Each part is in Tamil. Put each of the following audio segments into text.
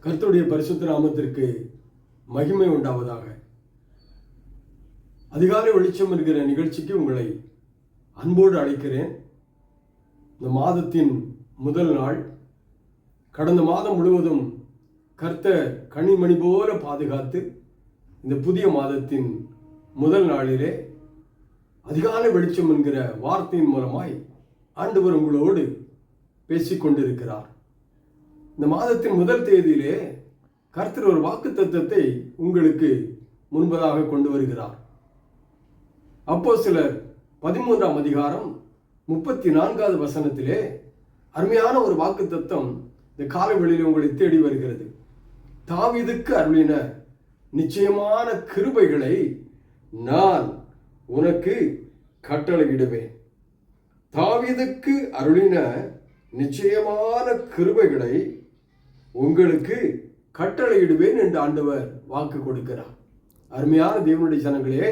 கர்த்தருடைய பரிசுத்த நாமத்திற்கு மகிமை உண்டாவதாக. அதிகாலை வெளிச்சம் என்கிற நிகழ்ச்சிக்கு உங்களை அன்போடு அழைக்கிறேன். இந்த மாதத்தின் முதல் நாள். கடந்த மாதம் முழுவதும் கர்த்தர் கனிமணி போல பாதுகாத்து இந்த புதிய மாதத்தின் முதல் நாளிலே அதிகாலை வெளிச்சம் என்கிற வார்த்தையின் மூலமாய் ஆண்டவர் உங்களோடு பேசிக்கொண்டிருக்கிறார். இந்த மாதத்தின் முதல் தேதியிலே கர்த்தர் ஒரு வாக்குத்தத்தத்தை உங்களுக்கு முன்பதாக கொண்டு வருகிறார். அப்போஸ்தலர் 13ஆம் அதிகாரம் 34வது வசனத்திலே அருமையான ஒரு வாக்குத்தத்தம் இந்த காலவெளியில் உங்களை தேடி வருகிறது. தாவீதுக்கு அருளின நிச்சயமான கிருபைகளை நான் உனக்கு கட்டளையிடுவேன். தாவீதுக்கு அருளின நிச்சயமான கிருபைகளை உங்களுக்கு கட்டளையிடுவேன் என்று ஆண்டவர் வாக்கு கொடுக்கிறார். அருமையான தேவனுடைய ஜனங்களே,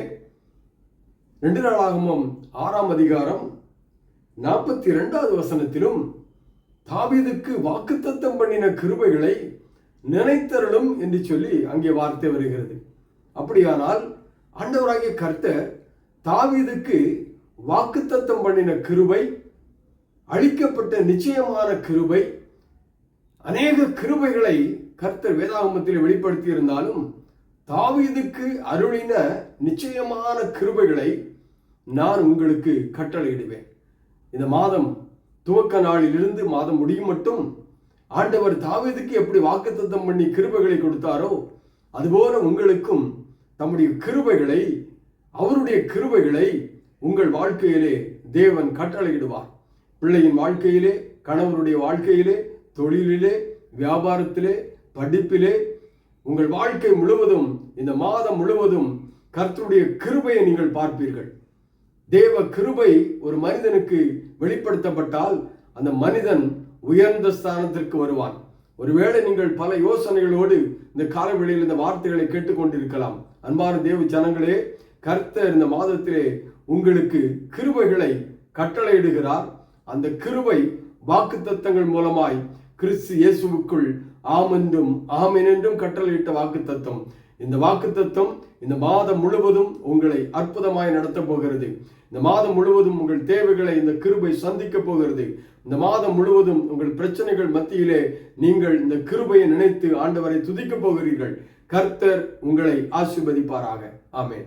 2 நாளாகமம் 6ஆம் அதிகாரம் 42வது வசனத்திலும் தாவீதுக்கு வாக்குத்தத்தம் பண்ணின கிருபைகளை நினைத்தருளும் என்று சொல்லி அங்கே வார்த்தை வருகிறது. அப்படியானால் ஆண்டவராகிய கர்த்தர் தாவீதுக்கு வாக்குத்தத்தம் பண்ணின கிருபை, அளிக்கப்பட்ட நிச்சயமான கிருபை, அநேக கிருபைகளை கர்த்தர் வேதாகமத்தில் வெளிப்படுத்தி இருந்தாலும் தாவீதுக்கு அருளின நிச்சயமான கிருபைகளை நான் உங்களுக்கு கட்டளையிடுவேன். இந்த மாதம் துவக்க நாளிலிருந்து மாதம் முடியும் மட்டும் ஆண்டவர் தாவீதுக்கு எப்படி வாக்குத்தத்தம் பண்ணி கிருபைகளை கொடுத்தாரோ அதுபோல உங்களுக்கும் தம்முடைய கிருபைகளை, அவருடைய கிருபைகளை உங்கள் வாழ்க்கையிலே தேவன் கட்டளையிடுவார். பிள்ளையின் வாழ்க்கையிலே, கணவருடைய வாழ்க்கையிலே, தொழிலிலே, வியாபாரத்திலே, படிப்பிலே, உங்கள் வாழ்க்கை முழுவதும் இந்த மாதம் முழுவதும் கர்த்தருடைய கிருபையை நீங்கள் பார்ப்பீர்கள். தேவ கிருபை ஒரு மனிதனுக்கு வெளிப்படுத்தப்பட்டால் அந்த மனிதன் உயர்ந்த ஸ்தானத்திற்கு வருவான். ஒருவேளை நீங்கள் பல யோசனைகளோடு இந்த காலவெளியில் இந்த வார்த்தைகளை கேட்டுக்கொண்டிருக்கலாம். அன்பான தேவ ஜனங்களே, கர்த்தர் இந்த மாதத்திலே உங்களுக்கு கிருபைகளை கட்டளையிடுகிறார். அந்த கிருபை வாக்குத்தத்தங்கள் மூலமாய் கிறிஸ்து இயேசுவுக்குள் ஆம் என்றும் ஆமென் என்றும் கட்டளையிட்ட வாக்குத்தத்தம். இந்த வாக்குத்தத்தம் இந்த மாதம் முழுவதும் உங்களை அற்புதமாய் நடத்த போகிறது. இந்த மாதம் முழுவதும் உங்கள் தேவைகளை இந்த கிருபை சந்திக்க போகிறது. இந்த மாதம் முழுவதும் உங்கள் பிரச்சனைகள் மத்தியிலே நீங்கள் இந்த கிருபையை நினைத்து ஆண்டவரை துதிக்க போகிறீர்கள். கர்த்தர் உங்களை ஆசீர்வதிப்பாராக. ஆமென்.